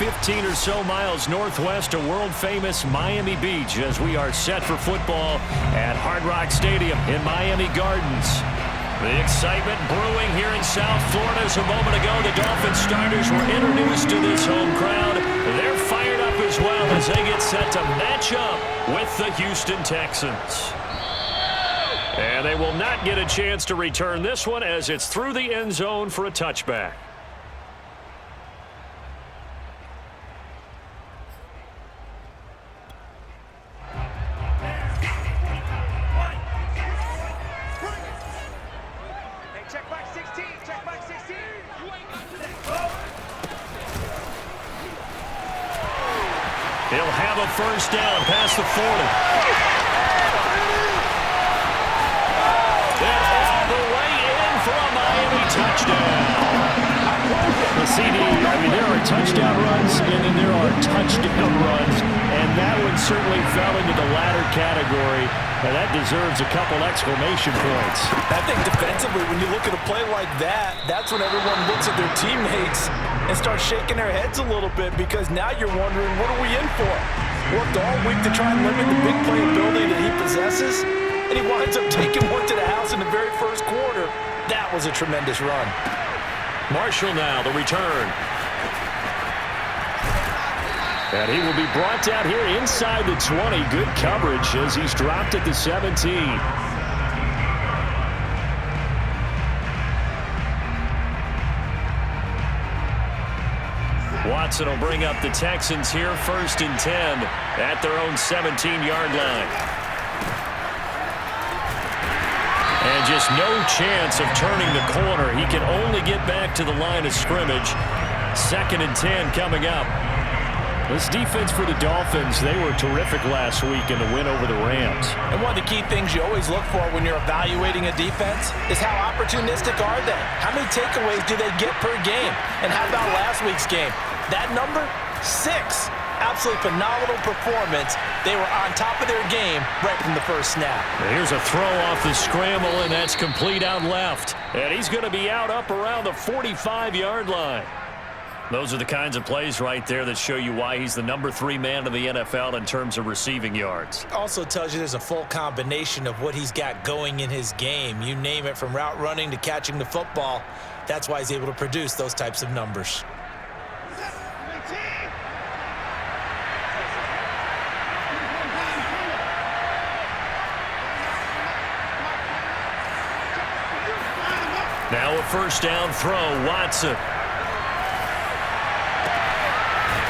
15 or so miles northwest of world-famous Miami Beach as we are set for football at Hard Rock Stadium in Miami Gardens. The excitement brewing here in South Florida. As a moment ago, the Dolphins starters were introduced to this home crowd. They're fired up as well as they get set to match up with the Houston Texans. And they will not get a chance to return this one as it's through the end zone for a touchback. He'll have a first down past the 40. And all the way in for a Miami touchdown. The CD, there are touchdown runs and then there are touchdown runs, and that one certainly fell into the latter category. And that deserves a couple exclamation points. I think defensively, when you look at a play like that, that's when everyone looks at their teammates and starts shaking their heads a little bit, because now you're wondering, what are we in for? Worked all week to try and limit the big play ability that he possesses, and he winds up taking one to the house in the very first quarter. That was a tremendous run. Marshall now, the return. And he will be brought down here inside the 20. Good coverage as he's dropped at the 17. Watson will bring up the Texans here, 1st and 10 at their own 17-yard line. And just no chance of turning the corner. He can only get back to the line of scrimmage. 2nd and 10 coming up. This defense for the Dolphins, they were terrific last week in the win over the Rams. And one of the key things you always look for when you're evaluating a defense is how opportunistic are they? How many takeaways do they get per game? And how about last week's game? That number, 6. Absolutely phenomenal performance. They were on top of their game right from the first snap. And here's a throw off the scramble, and that's complete out left. And he's going to be out up around the 45-yard line. Those are the kinds of plays right there that show you why he's the number 3 man in the NFL in terms of receiving yards. Also tells you there's a full combination of what he's got going in his game. You name it, from route running to catching the football. That's why he's able to produce those types of numbers. Now a first down throw, Watson.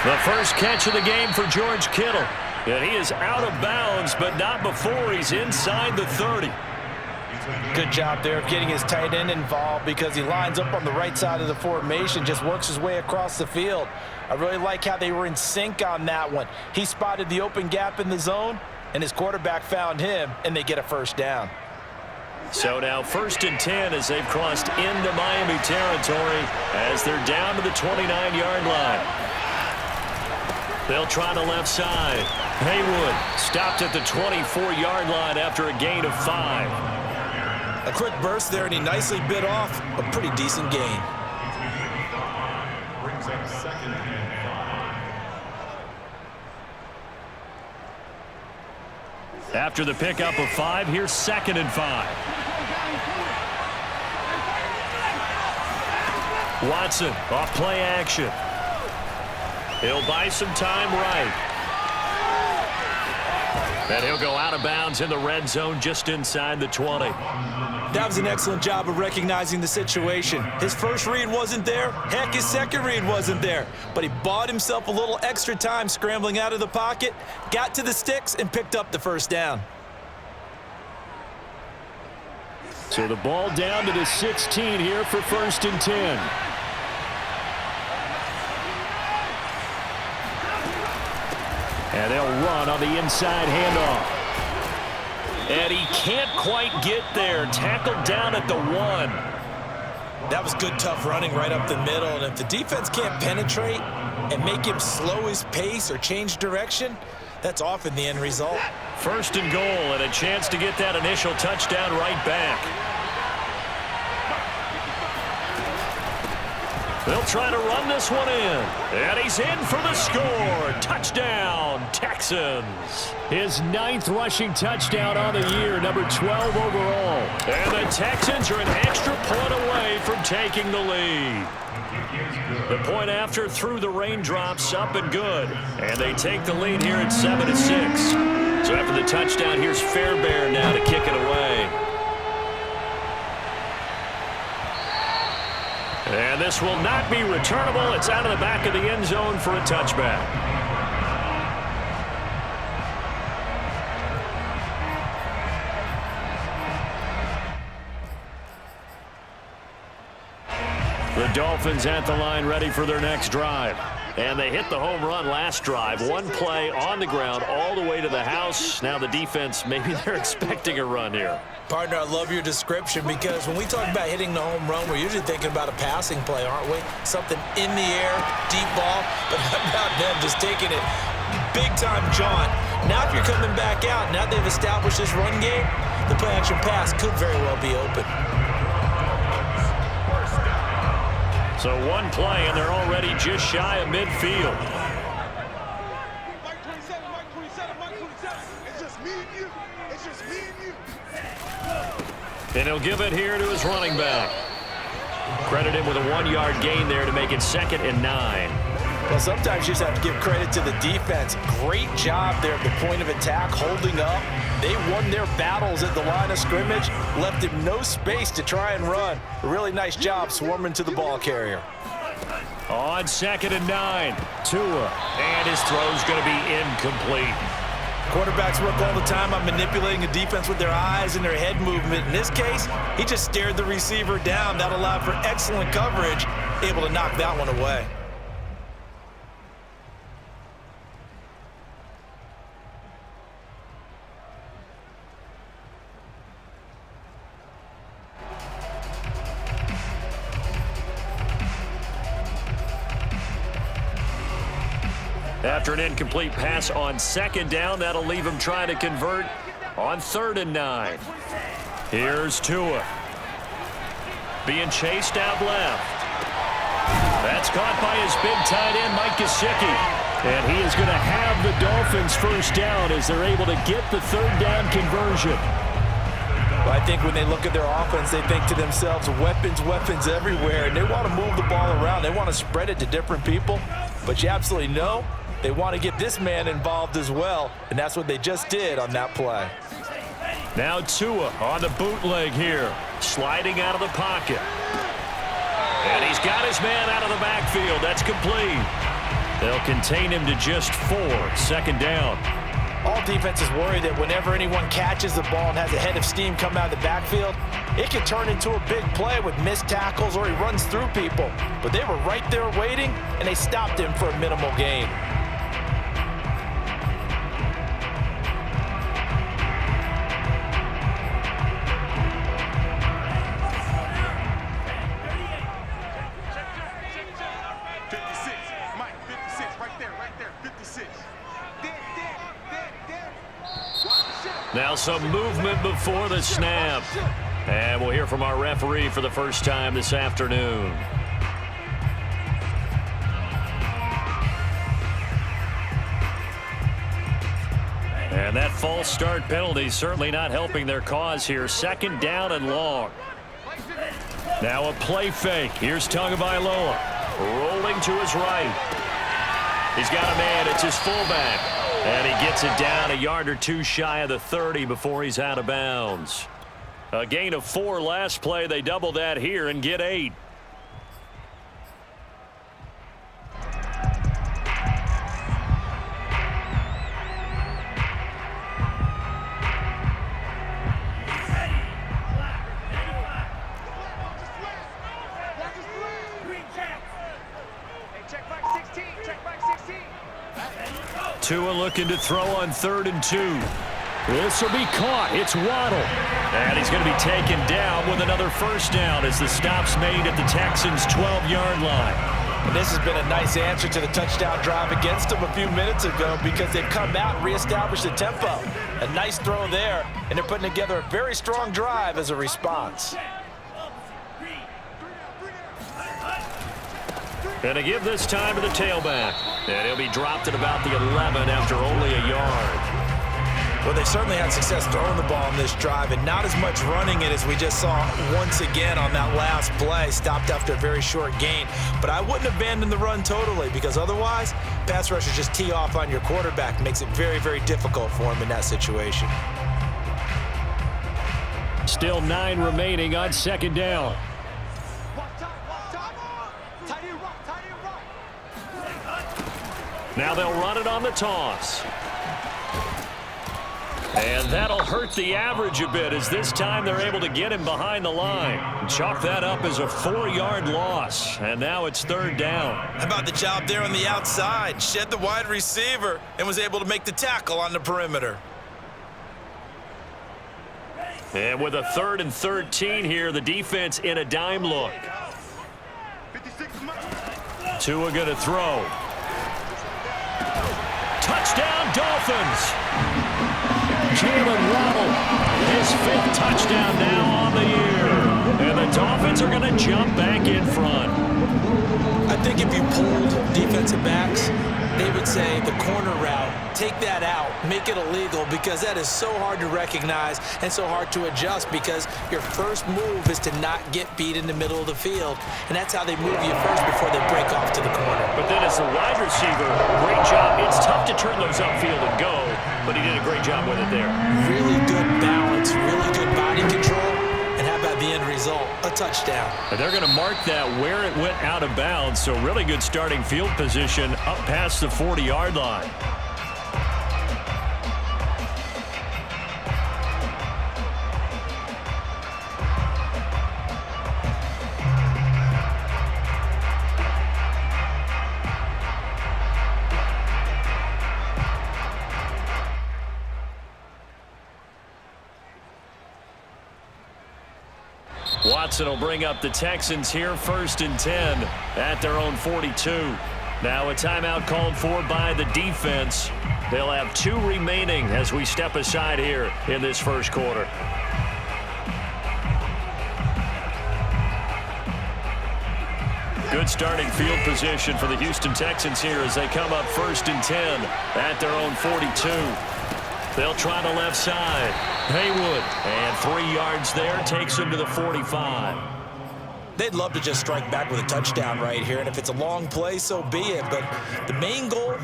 The first catch of the game for George Kittle. And he is out of bounds, but not before he's inside the 30. Good job there of getting his tight end involved, because he lines up on the right side of the formation, just works his way across the field. I really like how they were in sync on that one. He spotted the open gap in the zone, and his quarterback found him, and they get a first down. So now 1st and 10 as they've crossed into Miami territory as they're down to the 29-yard line. They'll try the left side. Haywood stopped at the 24-yard line after a gain of 5. A quick burst there, and he nicely bit off a pretty decent gain. Brings up 2nd and 5. After the pickup of 5, here's 2nd and 5. Watson off play action. He'll buy some time right. And he'll go out of bounds in the red zone just inside the 20. That was an excellent job of recognizing the situation. His first read wasn't there. Heck, his second read wasn't there. But he bought himself a little extra time scrambling out of the pocket, got to the sticks, and picked up the first down. So the ball down to the 16 here for 1st and 10. And they'll run on the inside handoff. And he can't quite get there. Tackled down at the 1. That was good, tough running right up the middle. And if the defense can't penetrate and make him slow his pace or change direction, that's often the end result. 1st and goal, and a chance to get that initial touchdown right back. They'll try to run this one in. And he's in for the score. Touchdown, Texans. His 9th rushing touchdown on the year, number 12 overall. And the Texans are an extra point away from taking the lead. The point after through the raindrops, up and good. And they take the lead here at 7-6. So after the touchdown, here's Fairbairn now to kick it away. And this will not be returnable. It's out of the back of the end zone for a touchback. The Dolphins at the line ready for their next drive. And they hit the home run last drive. One play on the ground all the way to the house. Now the defense, maybe they're expecting a run here. Partner, I love your description because when we talk about hitting the home run, we're usually thinking about a passing play, aren't we? Something in the air, deep ball, but how about them just taking it big-time jaunt. Now if you're coming back out, now they've established this run game, the play-action pass could very well be open. So one play, and they're already just shy of midfield. Mike 27, Mike 27, Mike 27. It's just me and you. It's just me and you. And he'll give it here to his running back. Credit him with a 1-yard gain there to make it 2nd and 9. Well, sometimes you just have to give credit to the defense. Great job there at the point of attack, holding up. They won their battles at the line of scrimmage, left him no space to try and run. A really nice job swarming to the ball carrier. On 2nd and 9, Tua, and his throw's going to be incomplete. Quarterbacks work all the time on manipulating a defense with their eyes and their head movement. In this case, he just stared the receiver down. That allowed for excellent coverage, able to knock that one away. After an incomplete pass on 2nd down, that'll leave him trying to convert on 3rd and 9. Here's Tua. Being chased out left. That's caught by his big tight end, Mike Gesicki. And he is going to have the Dolphins first down as they're able to get the 3rd down conversion. Well, I think when they look at their offense, they think to themselves, weapons, weapons everywhere. And they want to move the ball around. They want to spread it to different people. But you absolutely know they want to get this man involved as well, and that's what they just did on that play. Now Tua on the bootleg here, sliding out of the pocket. And he's got his man out of the backfield. That's complete. They'll contain him to just 4, 2nd down. All defenses worry that whenever anyone catches the ball and has a head of steam come out of the backfield, it can turn into a big play with missed tackles or he runs through people. But they were right there waiting, and they stopped him for a minimal gain. Now some movement before the snap. And we'll hear from our referee for the first time this afternoon. And that false start penalty certainly not helping their cause here. 2nd down and long. Now a play fake. Here's Tagovailoa rolling to his right. He's got a man. It's his fullback. And he gets it down a yard or 2 shy of the 30 before he's out of bounds. A gain of 4 last play. They double that here and get 8. Tua looking to throw on 3rd and 2. This will be caught. It's Waddle. And he's going to be taken down with another first down as the stop's made at the Texans' 12-yard line. And this has been a nice answer to the touchdown drive against them a few minutes ago because they've come out and reestablished the tempo. A nice throw there, and they're putting together a very strong drive as a response. And to give this time to the tailback. And he'll be dropped at about the 11 after only a yard. Well, they certainly had success throwing the ball on this drive and not as much running it as we just saw once again on that last play. Stopped after a very short gain. But I wouldn't abandon the run totally because otherwise, pass rushers just tee off on your quarterback. Makes it very, very difficult for him in that situation. Still 9 remaining on second down. Now they'll run it on the toss. And that'll hurt the average a bit as this time they're able to get him behind the line. Chalk that up as a 4-yard loss. And now it's third down. How about the job there on the outside? Shed the wide receiver and was able to make the tackle on the perimeter. And with a 3rd and 13 here, the defense in a dime look. Tua going to throw. Touchdown, Dolphins! Jalen Waddle, his 5th touchdown now on the year. And the Dolphins are going to jump back in front. I think if you pulled defensive backs, they would say the corner route, take that out, make it illegal, because that is so hard to recognize and so hard to adjust because your first move is to not get beat in the middle of the field, and that's how they move you first before they break off to the corner. But then as a wide receiver, great job. It's tough to turn those upfield and go, but he did a great job with it there. Really good balance, really good body control, and how about the end result? A touchdown. And they're going to mark that where it went out of bounds, so really good starting field position up past the 40-yard line. Watson will bring up the Texans here, 1st and 10 at their own 42. Now a timeout called for by the defense. They'll have 2 remaining as we step aside here in this first quarter. Good starting field position for the Houston Texans here as they come up 1st and 10 at their own 42. They'll try the left side. Haywood, and 3 yards there, takes him to the 45. They'd love to just strike back with a touchdown right here, and if it's a long play, so be it. But the main goal,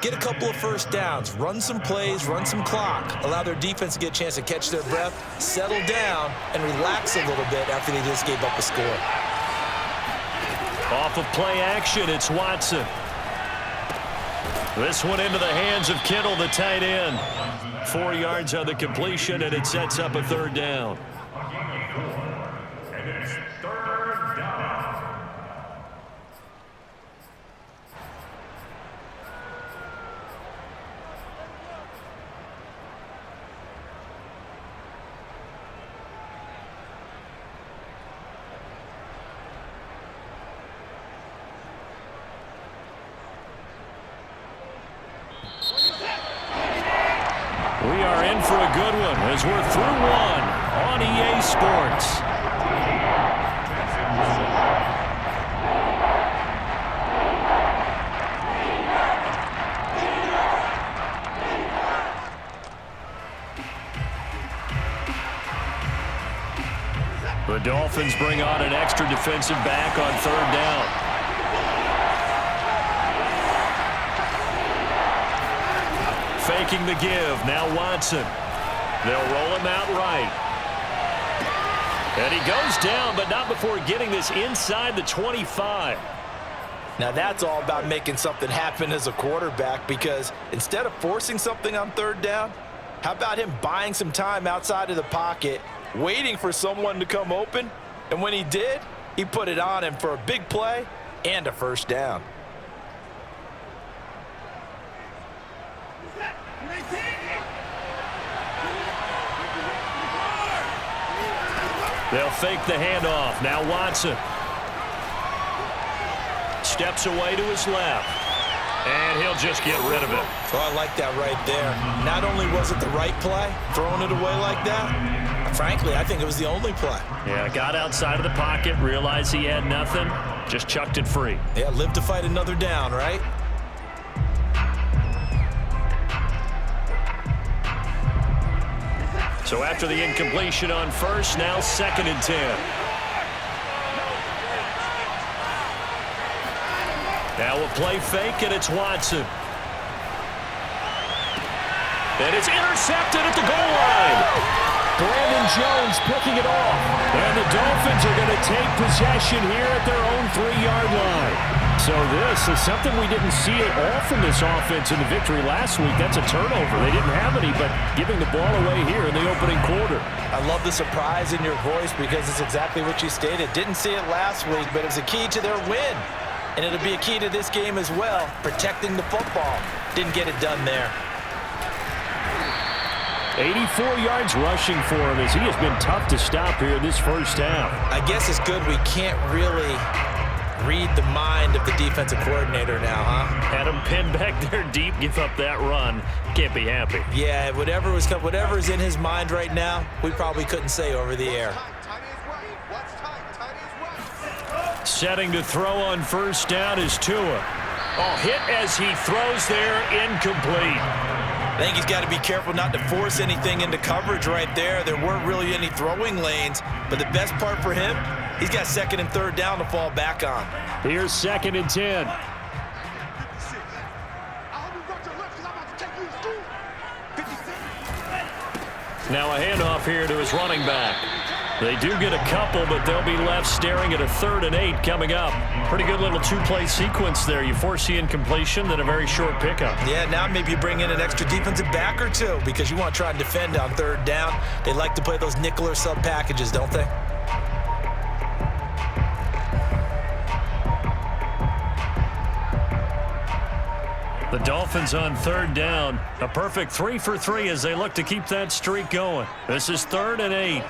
get a couple of first downs, run some plays, run some clock, allow their defense to get a chance to catch their breath, settle down, and relax a little bit after they just gave up a score. Off of play action, it's Watson. This one into the hands of Kittle, the tight end. 4 yards on the completion, and it sets up a 3rd down. And it's 3rd down. We are in for a good one as we're through one on EA Sports. The Dolphins bring on an extra defensive back on 3rd down. Faking the give. Now Watson. They'll roll him out right. And he goes down, but not before getting this inside the 25. Now that's all about making something happen as a quarterback, because instead of forcing something on 3rd down, how about him buying some time outside of the pocket, waiting for someone to come open, and when he did, he put it on him for a big play and a 1st down. They'll fake the handoff. Now Watson. Steps away to his left. And he'll just get rid of it. Oh, I like that right there. Not only was it the right play, throwing it away like that, frankly, I think it was the only play. Yeah, got outside of the pocket, realized he had nothing, Just chucked it free. Yeah, live to fight another down, right? So after the incompletion on first, now 2nd and 10. Now a play fake, and it's Watson. And it's intercepted at the goal line. Brandon Jones picking it off. And the Dolphins are going to take possession here at their own 3-yard line. So this is something we didn't see at all from this offense in the victory last week. That's a turnover. They didn't have any, but giving the ball away here in the opening quarter. I love the surprise in your voice because it's exactly what you stated. Didn't see it last week, but it was a key to their win. And it'll be a key to this game as well, protecting the football. Didn't get it done there. 84 yards rushing for him as he has been tough to stop here in this first half. I guess it's good we can't really read the mind of the defensive coordinator now, huh? Had him pinned back there deep, give up that run. Can't be happy. Yeah, whatever is in his mind right now, we probably couldn't say over the air. Setting to throw on first down is Tua. Oh, hit as he throws there, incomplete. I think he's got to be careful not to force anything into coverage right there. There weren't really any throwing lanes, but the best part for him, he's got 2nd and 3rd down to fall back on. Here's 2nd and 10. Now a handoff here to his running back. They do get a couple, but they'll be left staring at a 3rd and 8 coming up. Pretty good little 2-play sequence there. You force the incompletion, then a very short pickup. Yeah, now maybe you bring in an extra defensive back or two because you want to try and defend on 3rd down. They like to play those nickel or sub packages, don't they? The Dolphins on 3rd down. A perfect 3 for 3 as they look to keep that streak going. This is 3rd and 8.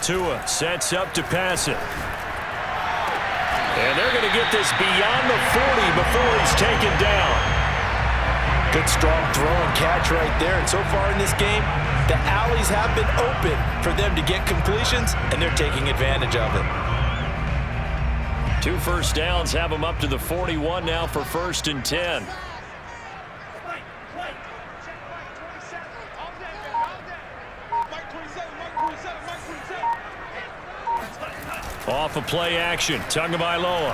Tua sets up to pass it. And they're going to get this beyond the 40 before he's taken down. Good strong throw and catch right there. And so far in this game, the alleys have been open for them to get completions, and they're taking advantage of it. 2 first downs have them up to the 41 now for 1st and 10. Off of play action, Tagovailoa.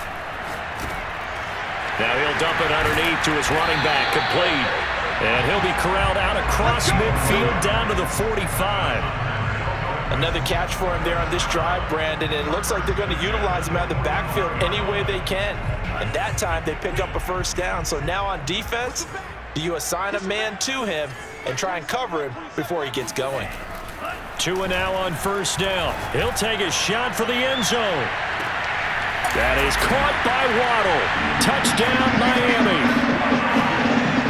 Now he'll dump it underneath to his running back, complete. And he'll be corralled out across midfield down to the 45. Another catch for him there on this drive, Brandon, and it looks like they're going to utilize him out of the backfield any way they can. And that time they pick up a first down. So now on defense, do you assign a man to him and try and cover him before he gets going? Tua now on first down. He'll take a shot for the end zone. That is caught by Waddle. Touchdown, Miami.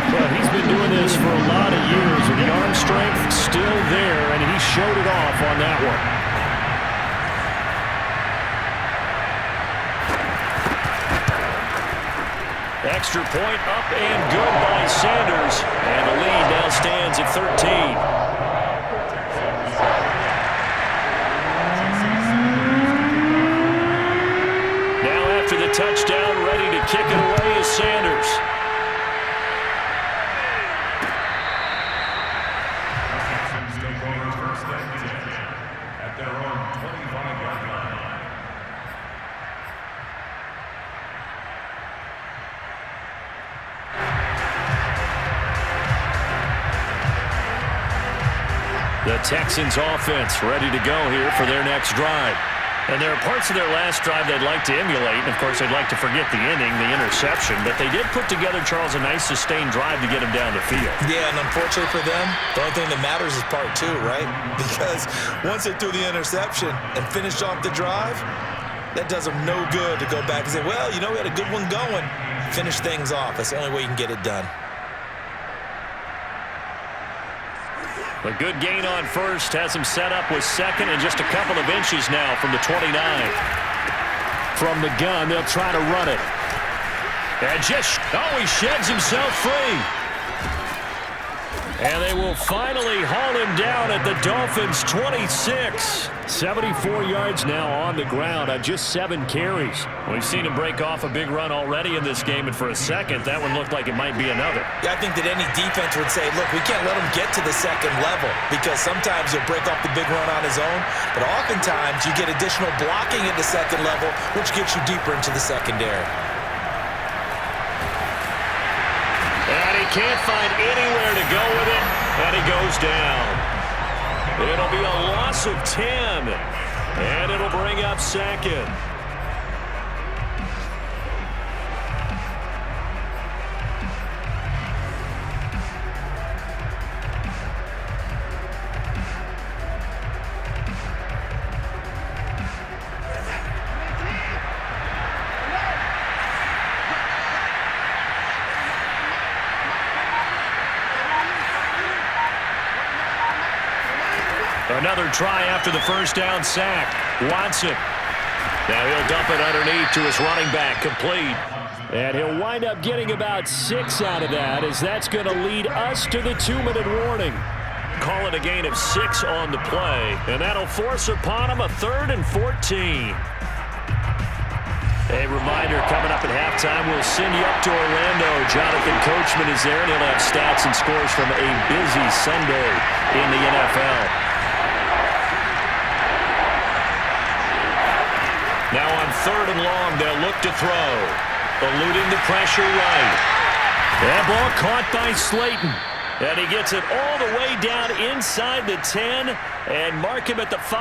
Well, he's been doing this for a lot of years, and the arm strength still there, and he showed it off on that one. Extra point up and good by Sanders, and the lead now stands at 13. Touchdown, ready to kick it away is Sanders. Take over 1st and 10 at their own 25-yard line. The Texans offense ready to go here for their next drive. And there are parts of their last drive they'd like to emulate. And, of course, they'd like to forget the inning, the interception. But they did put together, Charles, a nice sustained drive to get him down the field. Yeah, and unfortunately for them, the only thing that matters is part 2, right? Because once they threw the interception and finished off the drive, that does them no good to go back and say, well, you know, we had a good one going. Finish things off. That's the only way you can get it done. A good gain on first has him set up with 2nd and just a couple of inches now from the 29. From the gun, they'll try to run it. And just, he sheds himself free. And they will finally haul him down at the Dolphins' 26. 74 yards now on the ground on just 7 carries. We've seen him break off a big run already in this game, and for a second, that one looked like it might be another. Yeah, I think that any defense would say, look, we can't let him get to the second level because sometimes he'll break off the big run on his own, but oftentimes you get additional blocking at the second level, which gets you deeper into the secondary. And he can't find anywhere to go with it, and he goes down. It'll be a loss of 10, and it'll bring up second. Another try after the first down sack. Watson. Now he'll dump it underneath to his running back, complete. And he'll wind up getting about 6 out of that, as that's going to lead us to the 2-minute warning. Call it a gain of 6 on the play, and that'll force upon him a 3rd and 14. A reminder, coming up at halftime, we'll send you up to Orlando. Jonathan Coachman is there, and he'll have stats and scores from a busy Sunday in the NFL. Now on 3rd and long, they'll look to throw. Eluding the pressure right. That ball caught by Slayton. And he gets it all the way down inside the 10 and mark him at the 5.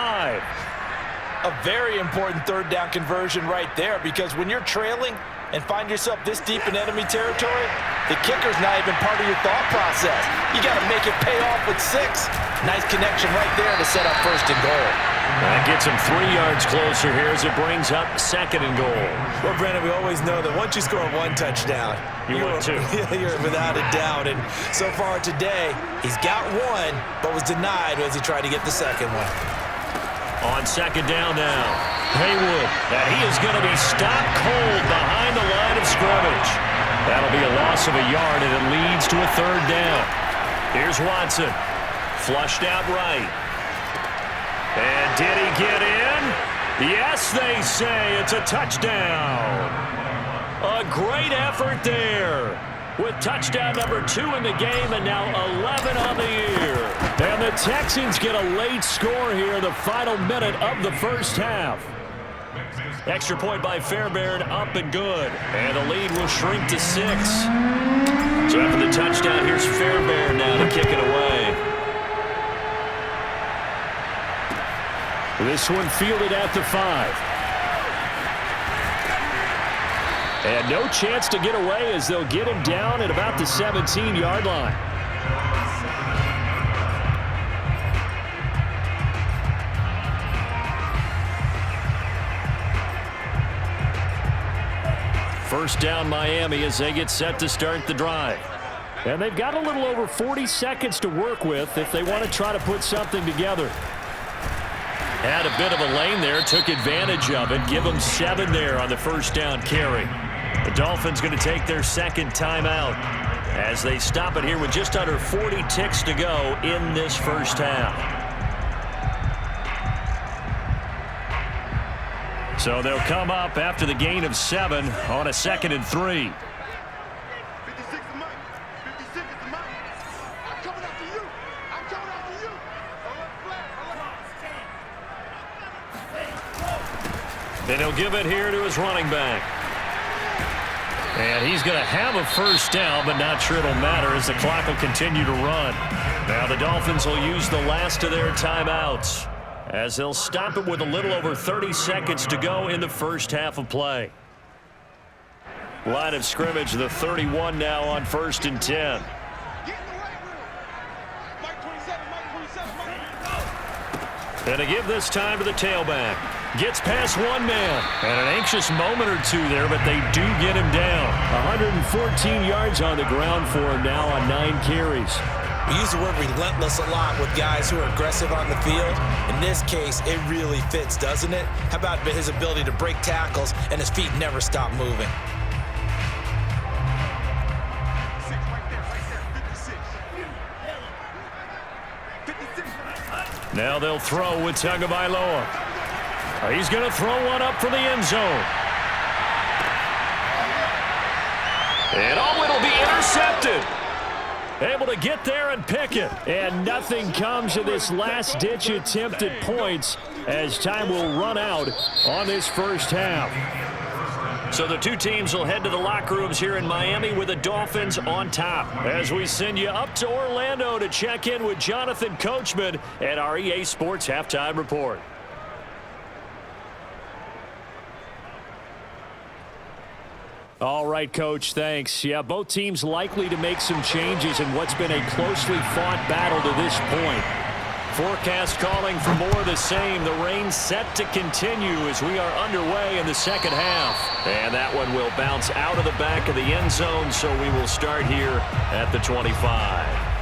A very important 3rd down conversion right there, because when you're trailing and find yourself this deep in enemy territory, the kicker's not even part of your thought process. You got to make it pay off with 6. Nice connection right there to set up 1st and goal. That gets him 3 yards closer here as it brings up 2nd and goal. Well, Brandon, we always know that once you score 1 touchdown, you're 2. You're without a doubt. And so far today, he's got 1, but was denied as he tried to get the 2nd one. On 2nd down now, Haywood. And he is going to be stopped cold behind the line of scrimmage. That'll be a loss of a yard, and it leads to a 3rd down. Here's Watson. Flushed out right. And did he get in? Yes, they say it's a touchdown. A great effort there, with touchdown number 2 in the game and now 11 on the year. And the Texans get a late score here in the final minute of the first half. Extra point by Fairbairn, up and good. And the lead will shrink to 6. So after the touchdown, here's Fairbairn now to kick it away. This one fielded at the 5. And no chance to get away as they'll get him down at about the 17-yard line. First down Miami as they get set to start the drive. And they've got a little over 40 seconds to work with if they want to try to put something together. Had a bit of a lane there, took advantage of it. Give them 7 there on the first down carry. The Dolphins going to take their 2nd timeout as they stop it here with just under 40 ticks to go in this first half. So they'll come up after the gain of 7 on a 2nd and 3. 56 is mine. 56 is mine. I'm coming after you. I'm coming after you. Then he'll give it here to his running back. And he's going to have a first down, but not sure it'll matter as the clock will continue to run. Now the Dolphins will use the last of their timeouts as they'll stop it with a little over 30 seconds to go in the first half of play. Line of scrimmage, the 31 now on 1st and 10. Get in the right room. Mike 27, Mike 27, Mike. And to give this time to the tailback. Gets past one man. And an anxious moment or 2 there, but they do get him down. 114 yards on the ground for him now on 9 carries. We use the word relentless a lot with guys who are aggressive on the field. In this case, it really fits, doesn't it? How about his ability to break tackles and his feet never stop moving? 56 right there, 56. Now they'll throw with Tagovailoa. He's going to throw one up for the end zone. And it'll be intercepted. Able to get there and pick it. And nothing comes of this last-ditch attempt at points as time will run out on this first half. So the two teams will head to the locker rooms here in Miami with the Dolphins on top. As we send you up to Orlando to check in with Jonathan Coachman at our EA Sports Halftime Report. All right, Coach, thanks. Yeah, both teams likely to make some changes in what's been a closely fought battle to this point. Forecast calling for more of the same. The rain set to continue as we are underway in the second half. And that one will bounce out of the back of the end zone, so we will start here at the 25.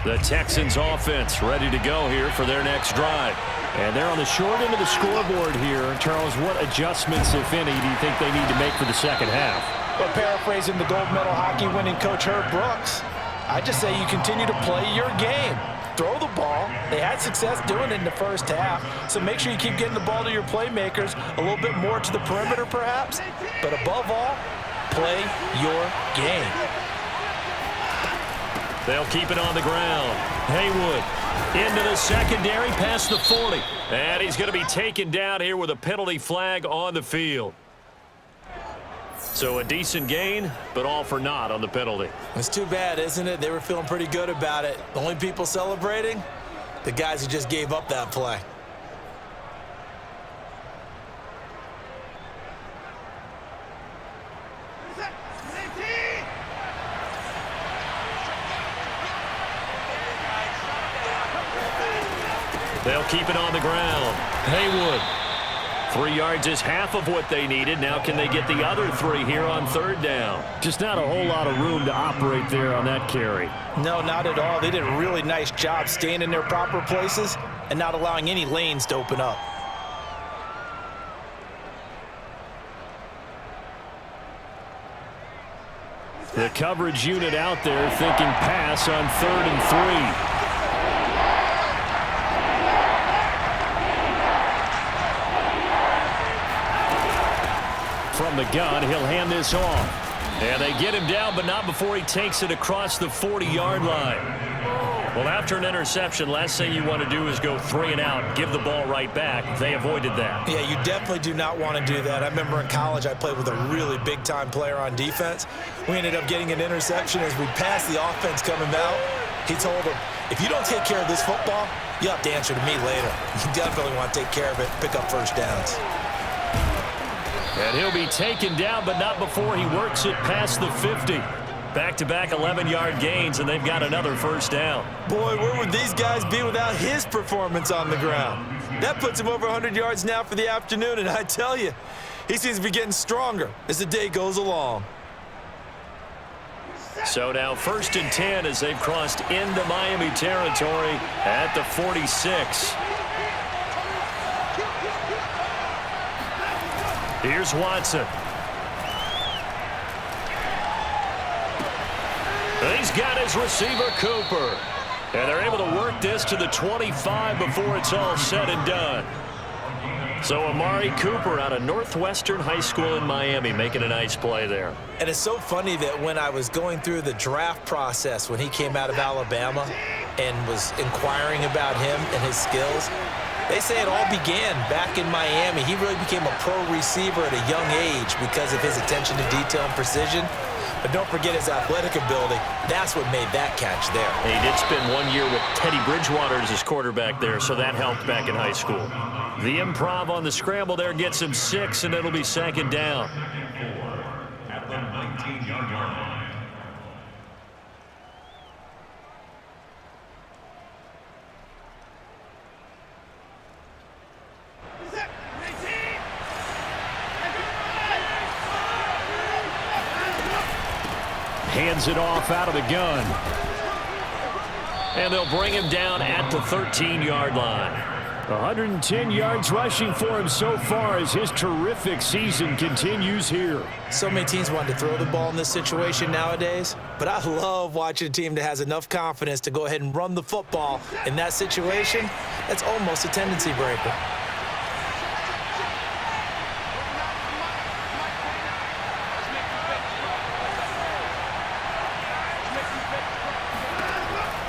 The Texans offense ready to go here for their next drive. And they're on the short end of the scoreboard here. Charles, what adjustments, if any, do you think they need to make for the second half? Well, paraphrasing the gold medal hockey winning coach Herb Brooks, I just say you continue to play your game. Throw the ball. They had success doing it in the first half, so make sure you keep getting the ball to your playmakers, a little bit more to the perimeter perhaps, but above all, play your game. They'll keep it on the ground. Haywood into the secondary past the 40. And he's going to be taken down here with a penalty flag on the field. So a decent gain, but all for naught on the penalty. It's too bad, isn't it? They were feeling pretty good about it. The only people celebrating, the guys who just gave up that play. They'll keep it on the ground. Haywood. 3 yards is half of what they needed. Now can they get the other 3 here on third down? Just not a whole lot of room to operate there on that carry. No, not at all. They did a really nice job staying in their proper places and not allowing any lanes to open up. The coverage unit out there thinking pass on 3rd and 3. From the gun, he'll hand this off. And they get him down, but not before he takes it across the 40-yard line. Well, after an interception, last thing you want to do is go 3 and out, give the ball right back. They avoided that. Yeah, you definitely do not want to do that. I remember in college I played with a really big-time player on defense. We ended up getting an interception as we passed the offense coming out. He told him, if you don't take care of this football, you'll have to answer to me later. You definitely want to take care of it, pick up first downs. And he'll be taken down, but not before he works it past the 50. Back-to-back 11-yard gains, and they've got another first down. Boy, where would these guys be without his performance on the ground? That puts him over 100 yards now for the afternoon, and I tell you, he seems to be getting stronger as the day goes along. So now 1st and 10 as they've crossed into Miami territory at the 46. Here's Watson. He's got his receiver, Cooper. And they're able to work this to the 25 before it's all said and done. So Amari Cooper out of Northwestern High School in Miami making a nice play there. And it's so funny that when I was going through the draft process when he came out of Alabama and was inquiring about him and his skills, they say it all began back in Miami. He really became a pro receiver at a young age because of his attention to detail and precision. But don't forget his athletic ability. That's what made that catch there. And he did spend 1 year with Teddy Bridgewater as his quarterback there, so that helped back in high school. The improv on the scramble there gets him 6, and it'll be 2nd down. At the 19-yard line. Hands it off out of the gun. And they'll bring him down at the 13-yard line. 110 yards rushing for him so far as his terrific season continues here. So many teams want to throw the ball in this situation nowadays, but I love watching a team that has enough confidence to go ahead and run the football. In that situation, that's almost a tendency breaker.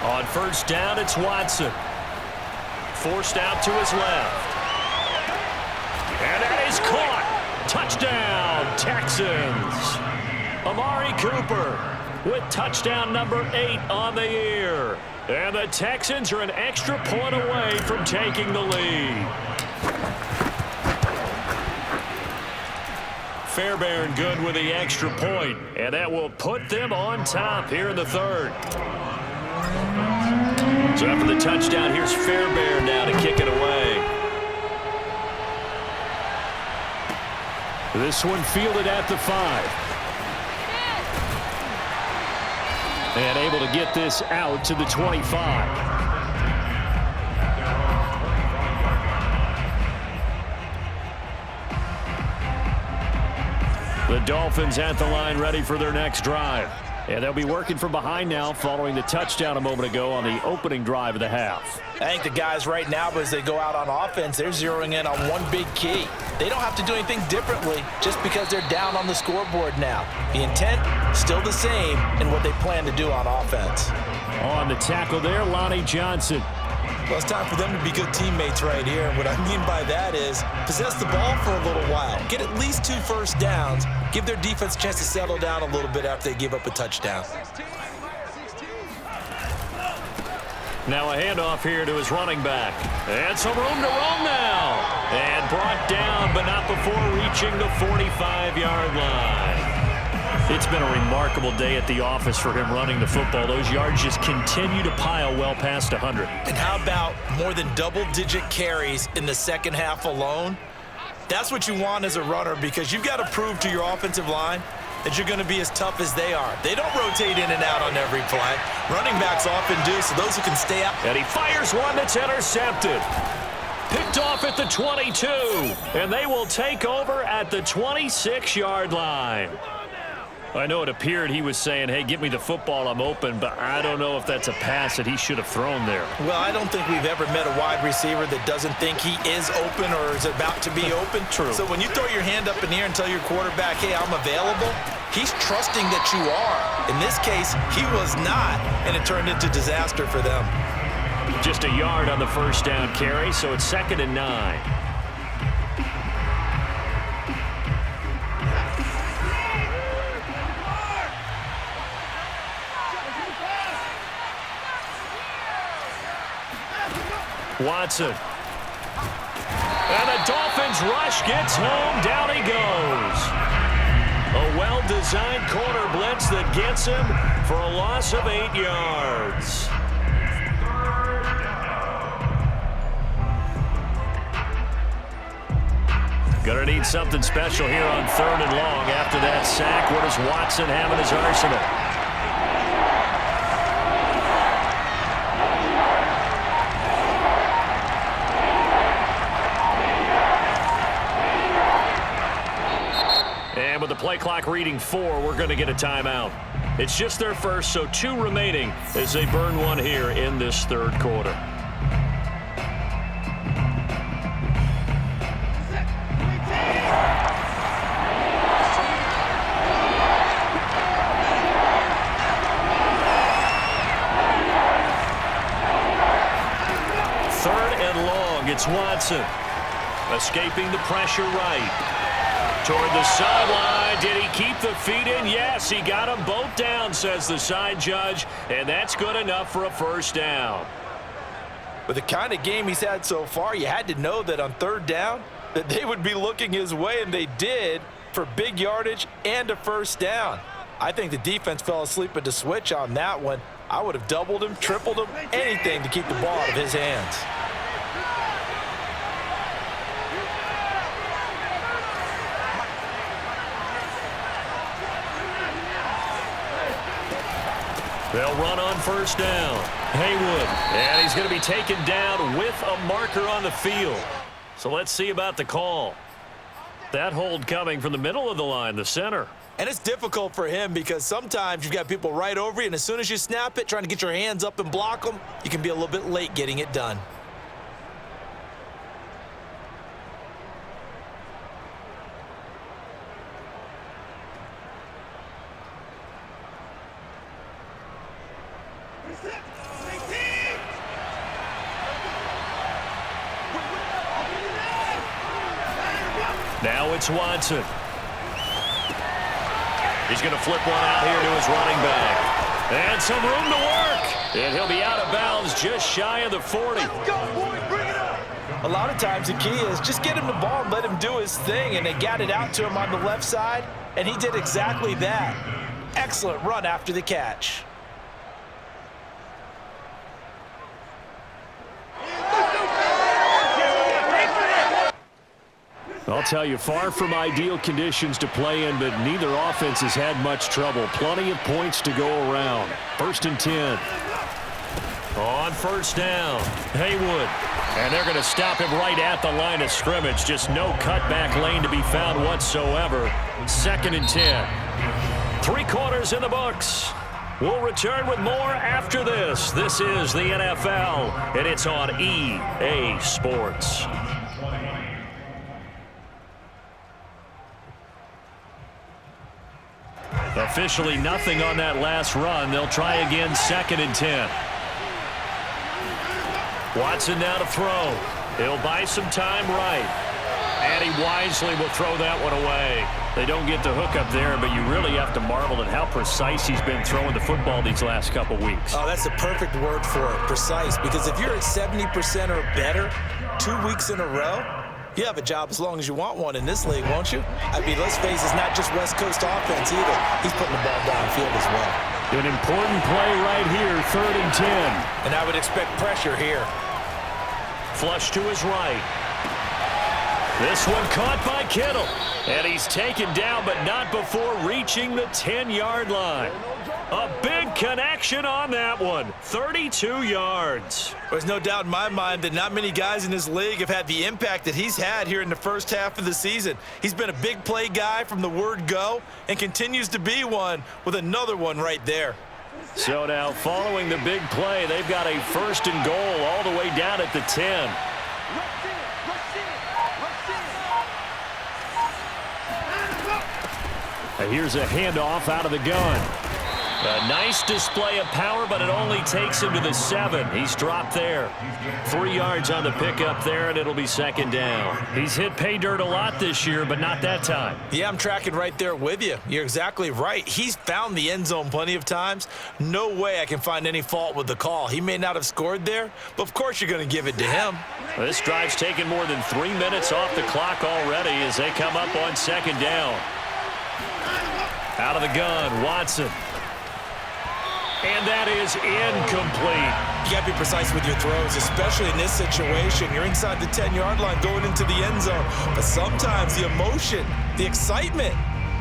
On first down, it's Watson. Forced out to his left. And that is caught. Touchdown, Texans. Amari Cooper with touchdown number 8 on the year. And the Texans are an extra point away from taking the lead. Fairbairn good with the extra point, and that will put them on top here in the third. So after the touchdown, here's Fairbairn now to kick it away. This one fielded at the 5. And able to get this out to the 25. The Dolphins at the line ready for their next drive. And they'll be working from behind now following the touchdown a moment ago on the opening drive of the half. I think the guys right now, as they go out on offense, they're zeroing in on one big key. They don't have to do anything differently just because they're down on the scoreboard now. The intent, still the same in what they plan to do on offense. On the tackle there, Lonnie Johnson. Well, it's time for them to be good teammates right here. And what I mean by that is possess the ball for a little while. Get at least 2 first downs. Give their defense a chance to settle down a little bit after they give up a touchdown. Now a handoff here to his running back. And some room to roam now. And brought down, but not before reaching the 45-yard line. It's been a remarkable day at the office for him running the football. Those yards just continue to pile well past 100. And how about more than double-digit carries in the second half alone? That's what you want as a runner, because you've got to prove to your offensive line that you're going to be as tough as they are. They don't rotate in and out on every play. Running backs often do, so those who can stay out. And he fires one that's intercepted. Picked off at the 22. And they will take over at the 26-yard line. I know it appeared he was saying, hey, give me the football, I'm open, but I don't know if that's a pass that he should have thrown there. Well, I don't think we've ever met a wide receiver that doesn't think he is open or is about to be open. True. So when you throw your hand up in the air and tell your quarterback, hey, I'm available, he's trusting that you are. In this case, he was not, and it turned into disaster for them. Just a yard on the first down carry, so it's 2nd and 9. Watson. And the Dolphins rush gets home. Down he goes. A well-designed corner blitz that gets him for a loss of 8 yards. Gonna need something special here on 3rd and long. After that sack, what does Watson have in his arsenal? With the play clock reading 4, we're going to get a timeout. It's just their first, so 2 remaining as they burn one here in this 3rd quarter. Third and long, it's Watson. Escaping the pressure right. Toward the sideline. Did he keep the feet in? Yes, he got them both down, says the side judge, and that's good enough for a first down. With the kind of game he's had so far, you had to know that on 3rd down that they would be looking his way, and they did, for big yardage and a first down. I think the defense fell asleep at the switch on that one. I would have doubled him, tripled him, anything to keep the ball out of his hands. They'll run on first down. Haywood, and he's going to be taken down with a marker on the field. So let's see about the call. That hold coming from the middle of the line, the center. And it's difficult for him because sometimes you've got people right over you, and as soon as you snap it, trying to get your hands up and block them, you can be a little bit late getting it done. Now it's Watson. He's going to flip one out here to his running back. And some room to work. And he'll be out of bounds just shy of the 40. Let's go, boy. Bring it up. A lot of times the key is just get him the ball and let him do his thing, and they got it out to him on the left side, and he did exactly that. Excellent run after the catch. I'll tell you, far from ideal conditions to play in, but neither offense has had much trouble. Plenty of points to go around. 1st and 10. On first down, Haywood. And they're going to stop him right at the line of scrimmage. Just no cutback lane to be found whatsoever. 2nd and 10. 3 quarters in the books. We'll return with more after this. This is the NFL, and it's on EA Sports. Officially nothing on that last run. They'll try again, 2nd and 10. Watson now to throw. He'll buy some time right. And he wisely will throw that one away. They don't get the hook up there, but you really have to marvel at how precise he's been throwing the football these last couple weeks. Oh, that's the perfect word for it, precise. Because if you're at 70% or better 2 weeks in a row, you have a job as long as you want one in this league, won't you? I mean, let's face it, it's not just West Coast offense either. He's putting the ball downfield as well. An important play right here, 3rd and 10. And I would expect pressure here. Flush to his right. This one caught by Kittle. And he's taken down, but not before reaching the 10-yard line. A big connection on that one. 32 yards. There's no doubt in my mind that not many guys in this league have had the impact that he's had here in the first half of the season. He's been a big play guy from the word go and continues to be one with another one right there. So now, following the big play, they've got a 1st and goal all the way down at the 10. Here's a handoff out of the gun. A nice display of power, but it only takes him to the 7. He's dropped there. 3 yards on the pickup there, and it'll be 2nd down. He's hit pay dirt a lot this year, but not that time. Yeah, I'm tracking right there with you. You're exactly right. He's found the end zone plenty of times. No way I can find any fault with the call. He may not have scored there, but of course you're going to give it to him. This drive's taken more than 3 minutes off the clock already as they come up on 2nd down. Out of the gun, Watson. And that is incomplete. You got to be precise with your throws, especially in this situation. You're inside the 10-yard line going into the end zone. But sometimes the emotion, the excitement,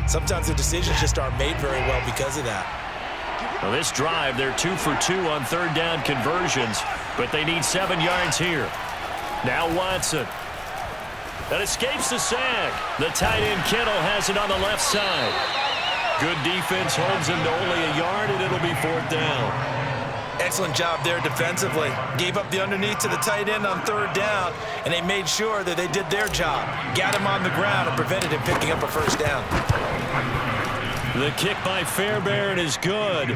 sometimes the decisions just aren't made very well because of that. Well, this drive, they're 2 for 2 on 3rd down conversions, but they need 7 yards here. Now Watson. That escapes the sack. The tight end Kittle has it on the left side. Good defense holds him to only a yard, and it'll be 4th down. Excellent job there defensively. Gave up the underneath to the tight end on 3rd down, and they made sure that they did their job. Got him on the ground and prevented him picking up a 1st down. The kick by Fairbairn is good,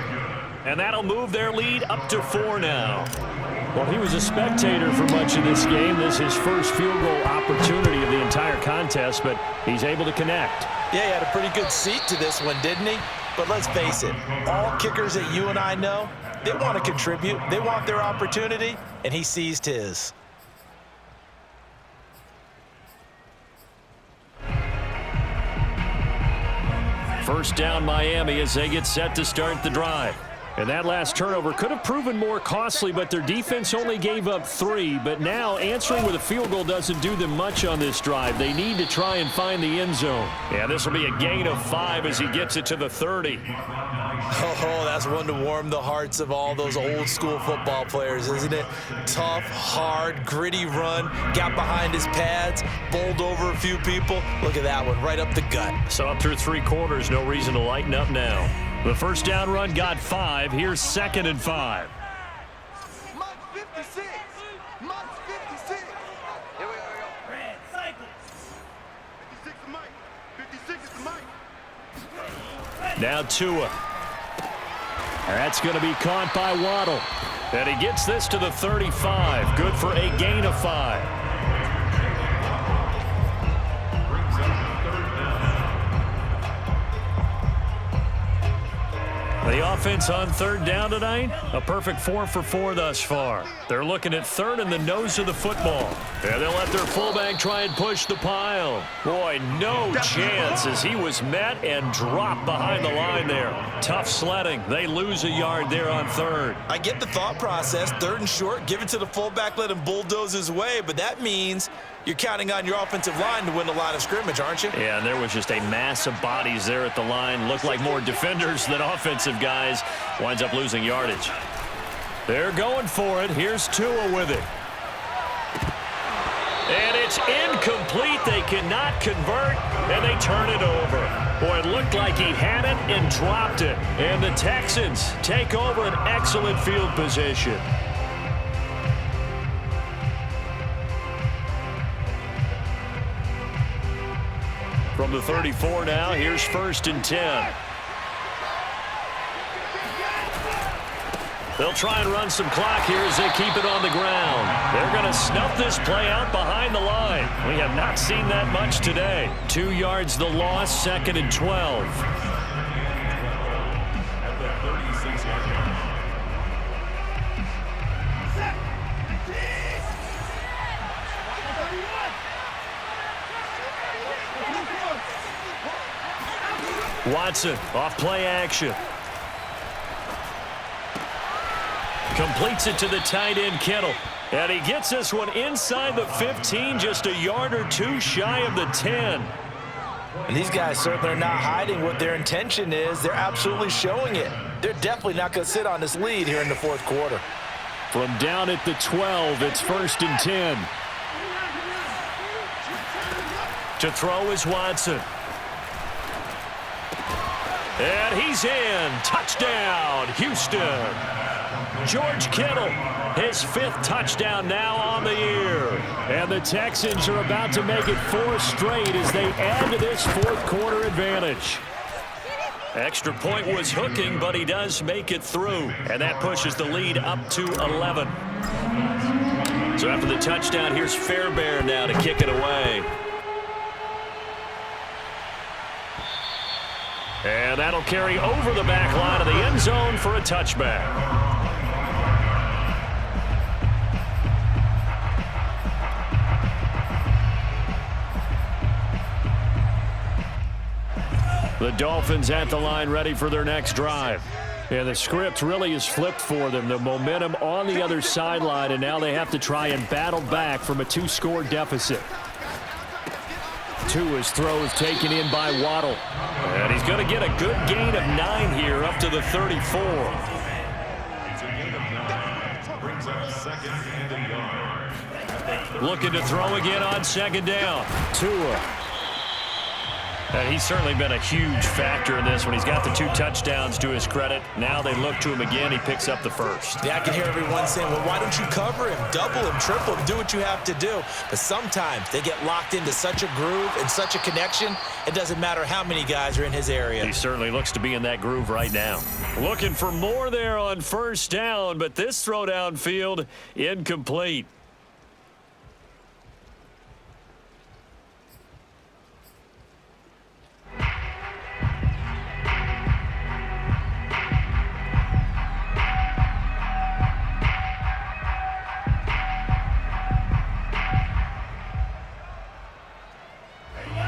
and that'll move their lead up to 4 now. Well, he was a spectator for much of this game. This is his first field goal opportunity of the entire contest, but he's able to connect. Yeah, he had a pretty good seat to this one, didn't he? But let's face it, all kickers that you and I know, they want to contribute. They want their opportunity, and he seized his. First down Miami as they get set to start the drive. And that last turnover could have proven more costly, but their defense only gave up 3. But now answering with a field goal doesn't do them much on this drive. They need to try and find the end zone. Yeah, this will be a gain of 5 as he gets it to the 30. Oh, that's one to warm the hearts of all those old school football players, isn't it? Tough, hard, gritty run, got behind his pads, bowled over a few people. Look at that one, right up the gut. So up through 3 quarters, no reason to lighten up now. The first down run got 5. Here's 2nd and 5. Mike 56. Mike 56. Here we go. Red cycle. 56 is Mike. 56 is Mike. Now Tua. That's going to be caught by Waddle. And he gets this to the 35. Good for a gain of 5. The offense on 3rd down tonight, a perfect 4 for 4 thus far. They're looking at 3rd and the nose of the football. And they'll let their fullback try and push the pile. Boy, no chance as he was met and dropped behind the line there. Tough sledding. They lose a yard there on 3rd. I get the thought process. 3rd and short, give it to the fullback, let him bulldoze his way, but that means you're counting on your offensive line to win the line of scrimmage, aren't you? Yeah, and there was just a mass of bodies there at the line. Looked like more defenders than offensive guys. Winds up losing yardage. They're going for it. Here's Tua with it. And it's incomplete. They cannot convert, and they turn it over. Boy, it looked like he had it and dropped it. And the Texans take over an excellent field position. From the 34 now, here's 1st and 10. They'll try and run some clock here as they keep it on the ground. They're going to snuff this play out behind the line. We have not seen that much today. 2 yards the loss, 2nd and 12. At the 36-yard line. Watson off play action. Completes it to the tight end, Kittle. And he gets this one inside the 15, just a yard or 2 shy of the 10. And these guys certainly are not hiding what their intention is. They're absolutely showing it. They're definitely not going to sit on this lead here in the 4th quarter. From down at the 12, it's 1st and 10. To throw is Watson. And he's in. Touchdown, Houston. George Kittle, his 5th touchdown now on the year. And the Texans are about to make it 4 straight as they add to this 4th quarter advantage. Extra point was hooking, but he does make it through. And that pushes the lead up to 11. So after the touchdown, here's Fairbairn now to kick it away. And that'll carry over the back line of the end zone for a touchback. The Dolphins at the line ready for their next drive. And the script really is flipped for them. The momentum on the other sideline, and now they have to try and battle back from a 2-score deficit. Tua's throw is taken in by Waddle. And he's going to get a good gain of 9 here up to the 34. It's a gain of 9. Brings up 2nd and a yard. Looking to throw again on 2nd down. Tua. And he's certainly been a huge factor in this when he's got the 2 touchdowns to his credit. Now they look to him again. He picks up the 1st. Yeah, I can hear everyone saying, well, why don't you cover him, double him, triple him, do what you have to do. But sometimes they get locked into such a groove and such a connection, it doesn't matter how many guys are in his area. He certainly looks to be in that groove right now. Looking for more there on 1st down, but this throw downfield incomplete.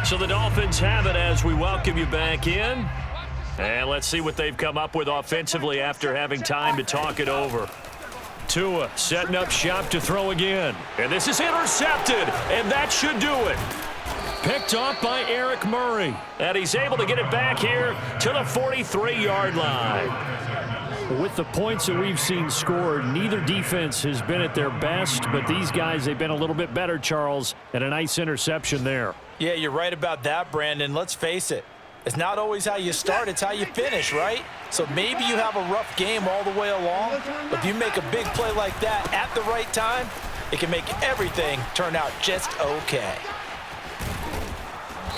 So the Dolphins have it as we welcome you back in. And let's see what they've come up with offensively after having time to talk it over. Tua setting up shop to throw again. And this is intercepted, and that should do it. Picked off by Eric Murray. And he's able to get it back here to the 43-yard line. With the points that we've seen scored, neither defense has been at their best, but these guys, they've been a little bit better, Charles, and a nice interception there. Yeah, you're right about that, Brandon. Let's face it. It's not always how you start, it's how you finish, right? So maybe you have a rough game all the way along, but if you make a big play like that at the right time, it can make everything turn out just okay.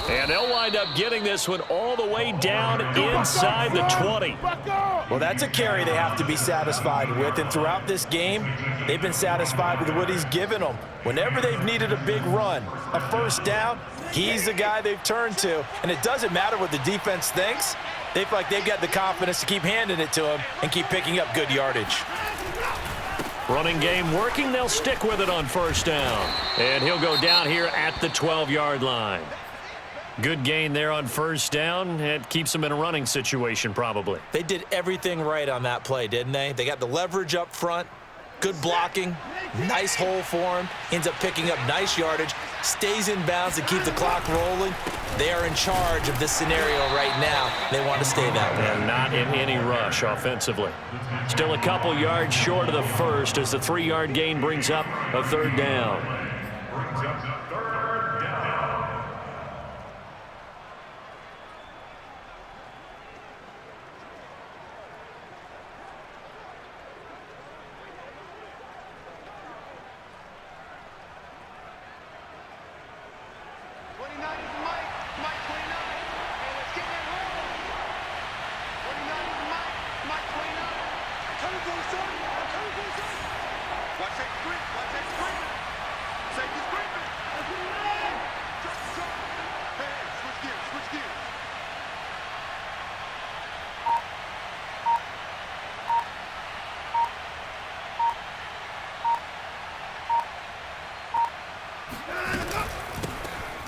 And they'll wind up getting this one all the way down inside the 20. Well, that's a carry they have to be satisfied with, and throughout this game, they've been satisfied with what he's given them. Whenever they've needed a big run, a first down, he's the guy they've turned to. And it doesn't matter what the defense thinks. They feel like they've got the confidence to keep handing it to him and keep picking up good yardage. Running game working, they'll stick with it on first down. And he'll go down here at the 12-yard line. Good gain there on first down. It keeps them in a running situation probably. They did everything right on that play, didn't they? They got the leverage up front, good blocking, nice hole for him, ends up picking up nice yardage, stays in bounds to keep the clock rolling. They are in charge of this scenario right now. They want to stay that way. And not in any rush offensively. Still a couple yards short of the first as the 3-yard gain brings up a third down.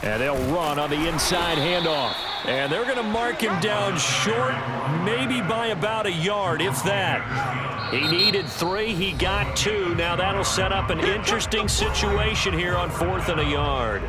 And they'll run on the inside handoff. And they're going to mark him down short, maybe by about a yard, if that. He needed 3, he got 2. Now that'll set up an interesting situation here on 4th and a yard.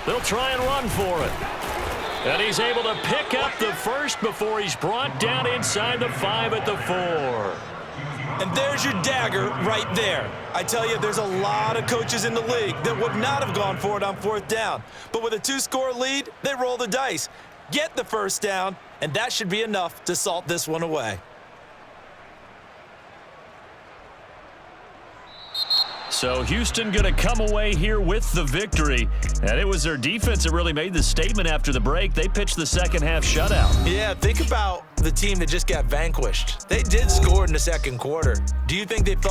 They'll try and run for it. And he's able to pick up the first before he's brought down inside the 5 at the 4. And there's your dagger right there. I tell you, there's a lot of coaches in the league that would not have gone for it on 4th down. But with a 2-score lead, they roll the dice, get the first down, and that should be enough to salt this one away. So Houston going to come away here with the victory. And it was their defense that really made the statement after the break. They pitched the second half shutout. Yeah, think about the team that just got vanquished. They did score in the second quarter. Do you think they thought